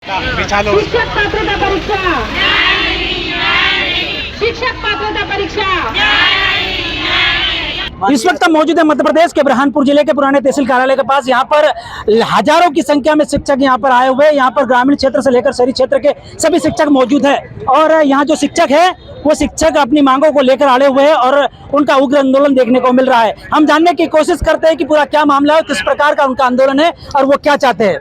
शिक्षक पात्रता परीक्षा, शिक्षक पात्रता परीक्षा। इस वक्त हम मौजूद है मध्य प्रदेश के बुरहानपुर जिले के पुराने तहसील कार्यालय के पास। यहाँ पर हजारों की संख्या में शिक्षक यहाँ पर आए हुए हैं। यहाँ पर ग्रामीण क्षेत्र से लेकर शहरी क्षेत्र के सभी शिक्षक मौजूद है और यहाँ जो शिक्षक है वो शिक्षक अपनी मांगों को लेकर आए हुए हैं और उनका उग्र आंदोलन देखने को मिल रहा है। हम जानने की कोशिश करते हैं कि पूरा क्या मामला है, किस प्रकार का उनका आंदोलन है और वो क्या चाहते हैं।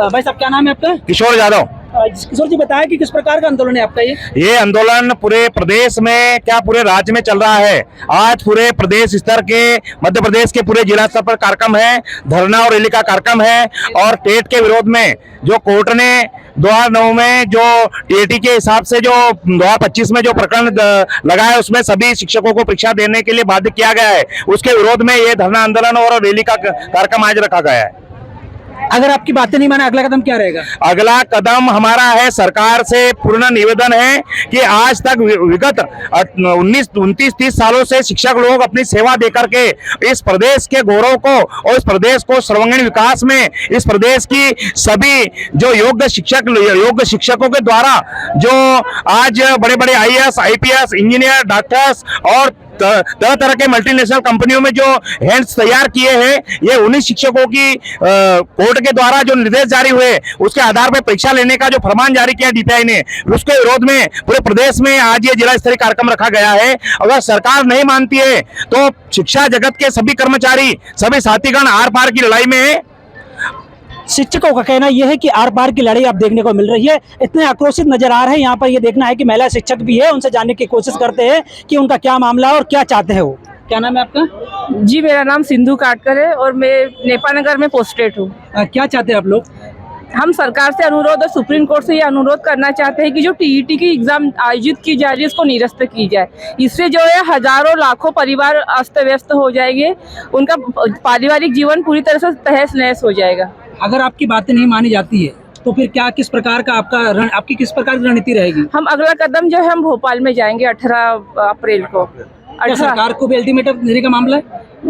भाई साहब, क्या नाम है आपका? किशोर यादव। किशोर जी, बताया कि किस प्रकार का आंदोलन है आपका? ये आंदोलन पूरे प्रदेश में क्या पूरे राज्य में चल रहा है। आज पूरे प्रदेश स्तर के, मध्य प्रदेश के पूरे जिला स्तर पर कार्यक्रम है, धरना और रैली का कार्यक्रम है। और टेट के विरोध में जो कोर्ट ने 2009 में जो टीएटी के हिसाब से जो 2025 में जो प्रकरण लगाया उसमें सभी शिक्षकों को परीक्षा देने के लिए बाध्य किया गया है। उसके विरोध में ये धरना आंदोलन और रैली का कार्यक्रम आज रखा गया है। अगर आपकी बातें नहीं माने अगला कदम क्या रहेगा? अगला कदम हमारा है, सरकार से पूर्ण निवेदन है कि आज तक विगत 29-30 सालों से शिक्षक लोग अपनी सेवा देकर के इस प्रदेश के गौरव को और इस प्रदेश को सर्वांगीण विकास में, इस प्रदेश की सभी जो योग्य शिक्षकों के द्वारा जो आज बड़े बड़े आईएएस, आईपीएस, इंजीनियर, डॉक्टर्स और तरह तरह के मल्टीनेशनल कंपनियों में जो हैंड्स तैयार किए हैं, ये उन्हीं शिक्षकों की कोर्ट के द्वारा जो निर्देश जारी हुए उसके आधार पर परीक्षा लेने का जो फरमान जारी किया डीपीआई ने, उसके विरोध में पूरे प्रदेश में आज ये जिला स्तरीय कार्यक्रम रखा गया है। अगर सरकार नहीं मानती है तो शिक्षा जगत के सभी कर्मचारी, सभी साथीगण आर पार की लड़ाई में है। शिक्षकों का कहना यह है कि आर पार की लड़ाई आप देखने को मिल रही है, इतने आक्रोशित नजर आ रहे हैं। यहाँ पर ये देखना है कि महिला शिक्षक भी है, उनसे जानने की कोशिश करते हैं कि उनका क्या मामला है और क्या चाहते हैं वो। क्या नाम है आपका? जी, मेरा नाम सिंधु काटकर है और मैं नेपानगर में पोस्टेड हूँ। क्या चाहते हैं आप लोग? हम सरकार से अनुरोध और सुप्रीम कोर्ट से ये अनुरोध करना चाहते हैं कि जो टीईटी की एग्जाम आयोजित की जा रही है उसको निरस्त की जाए। इससे जो है हजारों लाखों परिवार अस्त व्यस्त हो जाएंगे, उनका पारिवारिक जीवन पूरी तरह से तहस नहस हो जाएगा। अगर आपकी बातें नहीं मानी जाती है तो फिर क्या, किस प्रकार का आपकी किस प्रकार की रणनीति रहेगी? हम अगला कदम जो है हम भोपाल में जाएंगे 18 अप्रैल को। क्या सरकार को भी अल्टीमेटम देने का मामला है?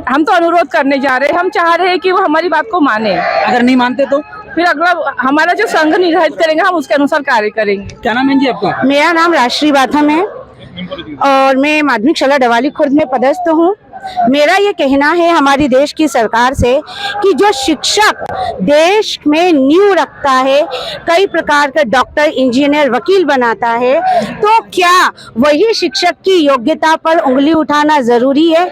हम तो अनुरोध करने जा रहे हैं, हम चाह रहे हैं कि वो हमारी बात को माने। अगर नहीं मानते तो फिर अगला हमारा जो संघ निर्धारित करेंगे हम उसके अनुसार कार्य करेंगे। क्या नाम है जी आपका? मेरा नाम राजश्री बाथम है और मैं माध्यमिक शाला डवाली खुर्द में पदस्थ हूँ। मेरा ये कहना है हमारी देश की सरकार से कि जो शिक्षक देश में नींव रखता है, कई प्रकार के डॉक्टर, इंजीनियर, वकील बनाता है, तो क्या वही शिक्षक की योग्यता पर उंगली उठाना जरूरी है?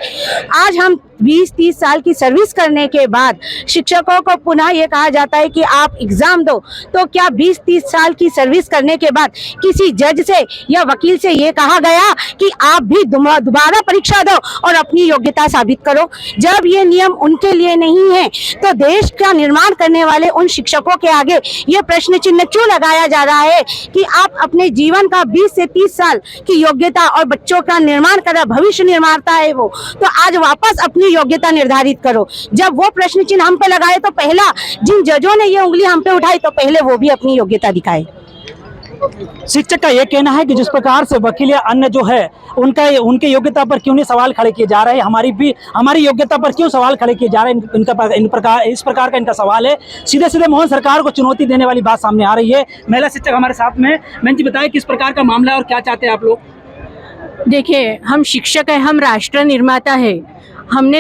आज हम 20-30 साल की सर्विस करने के बाद शिक्षकों को पुनः ये कहा जाता है कि आप एग्जाम दो, तो क्या 20-30 साल की सर्विस करने के बाद किसी जज से या वकील से ये कहा गया कि आप भी दोबारा परीक्षा दो और अपनी योग्यता साबित करो? जब ये नियम उनके लिए नहीं है तो देश का निर्माण करने वाले उन शिक्षकों के आगे ये प्रश्न चिन्ह क्यों लगाया जा रहा है कि आप अपने जीवन का 20 से 30 साल की योग्यता और बच्चों का निर्माण कर, भविष्य निर्माता है वो, तो आज वापस अपनी योग्यता निर्धारित करो। जब वो प्रश्न चिन्ह हम पे लगाए तो पहला जिन जजों ने ये उंगली हम पे उठाई तो पहले वो भी अपनी योग्यता दिखाए। शिक्षक का यह कहना है कि जिस प्रकार से वकील या अन्य जो है उनके योग्यता पर क्यों नहीं सवाल खड़े किए जा रहे हैं, हमारी योग्यता पर क्यों सवाल खड़े किए जा रहे हैं, इस प्रकार का इनका सवाल है। सीधे सीधे मोहन सरकार को चुनौती देने वाली बात सामने आ रही है। महिला शिक्षक हमारे साथ में। मैम जी, बताएं किस प्रकार का मामला है और क्या चाहते हैं आप लोग? देखिए, हम शिक्षक है, हम राष्ट्र निर्माता है। हमने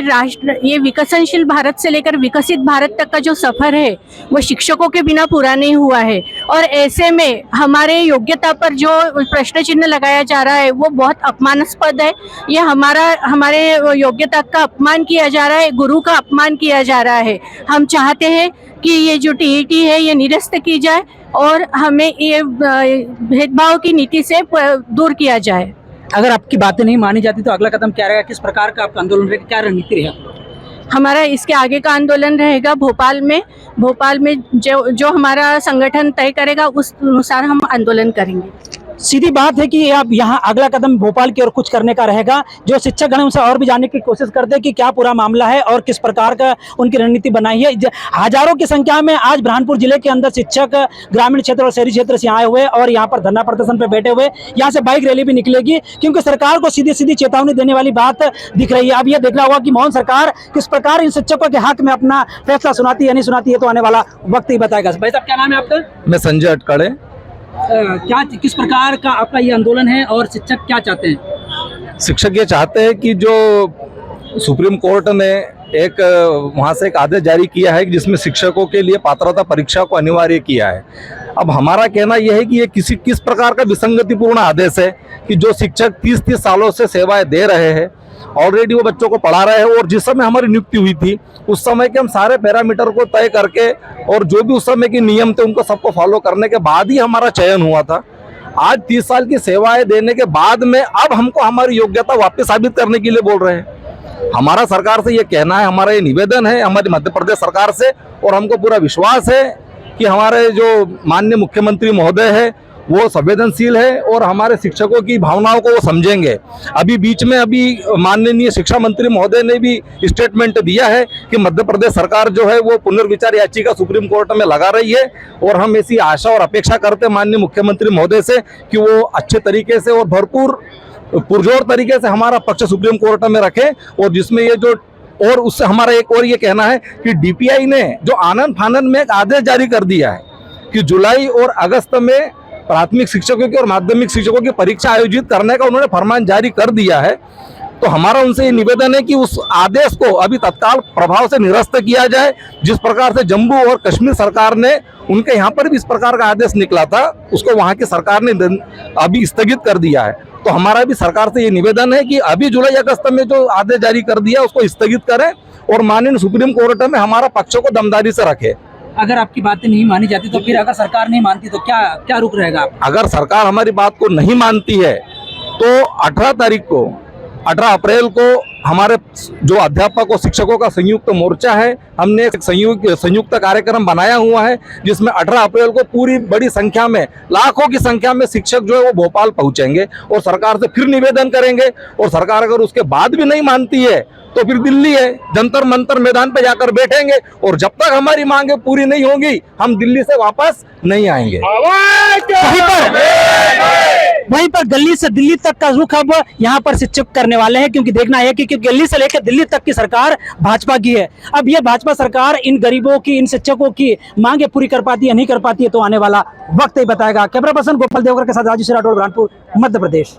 ये विकसनशील भारत से लेकर विकसित भारत तक का जो सफर है वो शिक्षकों के बिना पूरा नहीं हुआ है और ऐसे में हमारे योग्यता पर जो प्रश्न चिन्ह लगाया जा रहा है वो बहुत अपमानास्पद है। ये हमारे योग्यता का अपमान किया जा रहा है, गुरु का अपमान किया जा रहा है। हम चाहते हैं कि ये जो टीईटी है ये निरस्त की जाए और हमें ये भेदभाव की नीति से दूर किया जाए। अगर आपकी बातें नहीं मानी जाती तो अगला कदम क्या रहेगा? किस प्रकार का आपका आंदोलन रहेगा? क्या रणनीति रहेगा? हमारा इसके आगे का आंदोलन रहेगा भोपाल में जो हमारा संगठन तय करेगा उस अनुसार हम आंदोलन करेंगे। सीधी बात है कि अब यहाँ अगला कदम भोपाल की ओर कुछ करने का रहेगा। जो शिक्षक गण उनसे और भी जानने की कोशिश करते हैं कि क्या पूरा मामला है और किस प्रकार का उनकी रणनीति बनाई है। हजारों की संख्या में आज बुरहानपुर जिले के अंदर शिक्षक ग्रामीण क्षेत्र और शहरी क्षेत्र से आए हुए और यहाँ पर धरना प्रदर्शन पे बैठे हुए। यहाँ से बाइक रैली भी निकलेगी क्योंकि सरकार को सीधी सीधी चेतावनी देने वाली बात दिख रही है। अब यह देखना होगा कि मोहन सरकार किस प्रकार इन शिक्षकों के हक में अपना फैसला सुनाती है या नहीं सुनाती है, तो आने वाला वक्त ही बताएगा। भाई साहब, क्या नाम है आपका? मैं संजय अटकड़े। क्या किस प्रकार का आपका ये आंदोलन है और शिक्षक क्या चाहते हैं? शिक्षक ये चाहते हैं कि जो सुप्रीम कोर्ट ने एक वहाँ से एक आदेश जारी किया है जिसमें शिक्षकों के लिए पात्रता परीक्षा को अनिवार्य किया है। अब हमारा कहना यह है कि ये किस प्रकार का विसंगतिपूर्ण आदेश है कि जो शिक्षक 30-30 सालों से सेवाएं दे रहे हैं, ऑलरेडी वो बच्चों को पढ़ा रहे हैं और जिस समय हमारी नियुक्ति हुई थी उस समय के हम सारे पैरामीटर को तय करके और जो भी उस समय के नियम थे उनको सबको फॉलो करने के बाद ही हमारा चयन हुआ था। आज 30 साल की सेवाएं देने के बाद में अब हमको हमारी योग्यता वापस साबित करने के लिए बोल रहे हैं। हमारा सरकार से ये कहना है, हमारा ये निवेदन है हमारी मध्य प्रदेश सरकार से, और हमको पूरा विश्वास है कि हमारे जो माननीय मुख्यमंत्री महोदय है वो संवेदनशील है और हमारे शिक्षकों की भावनाओं को वो समझेंगे। अभी बीच में माननीय शिक्षा मंत्री महोदय ने भी स्टेटमेंट दिया है कि मध्य प्रदेश सरकार जो है वो पुनर्विचार याचिका सुप्रीम कोर्ट में लगा रही है और हम ऐसी आशा और अपेक्षा करते हैं माननीय मुख्यमंत्री महोदय से कि वो अच्छे तरीके से और भरपूर पुरजोर तरीके से हमारा पक्ष सुप्रीम कोर्ट में रखे। और जिसमें ये जो और उससे हमारा एक और ये कहना है कि डीपीआई ने जो आनन फानन में एक आदेश जारी कर दिया है कि जुलाई और अगस्त में प्राथमिक शिक्षकों की और माध्यमिक शिक्षकों की परीक्षा आयोजित करने का उन्होंने फरमान जारी कर दिया है, तो हमारा उनसे ये निवेदन है कि उस आदेश को अभी तत्काल प्रभाव से निरस्त किया जाए। जिस प्रकार से जम्मू और कश्मीर सरकार ने उनके यहाँ पर भी इस प्रकार का आदेश निकला था उसको वहाँ की सरकार ने अभी स्थगित कर दिया है। तो हमारा भी सरकार से ये निवेदन है कि अभी जुलाई अगस्त में जो आदेश जारी कर दिया उसको स्थगित करें और माननीय सुप्रीम कोर्ट में हमारा पक्षों को दमदारी से रखे। अगर आपकी बातें नहीं मानी जाती तो फिर अगर सरकार नहीं मानती तो क्या क्या रुक रहेगा आप? अगर सरकार हमारी बात को नहीं मानती है तो 18 अप्रैल को हमारे जो अध्यापक और शिक्षकों का संयुक्त मोर्चा है, हमने एक संयुक्त कार्यक्रम बनाया हुआ है जिसमें 18 अप्रैल को पूरी बड़ी संख्या में लाखों की संख्या में शिक्षक जो है वो भोपाल पहुंचेंगे और सरकार से फिर निवेदन करेंगे। और सरकार अगर उसके बाद भी नहीं मानती है तो फिर दिल्ली है जंतर मंतर मैदान पे जाकर बैठेंगे और जब तक हमारी मांगे पूरी नहीं होंगी हम दिल्ली से वापस नहीं आएंगे। वहीं पर गली से दिल्ली तक का रुख अब यहाँ पर शिक्षक करने वाले हैं क्योंकि देखना है कि गली से लेकर दिल्ली तक की सरकार भाजपा की है। अब यह भाजपा सरकार इन गरीबों की इन शिक्षकों की मांगे पूरी कर पाती है नहीं कर पाती है तो आने वाला वक्त ही बताएगा। कैमरा पर्सन गोपाल देवकर के साथ राजू राठौड़, बुरहानपुर, मध्य प्रदेश।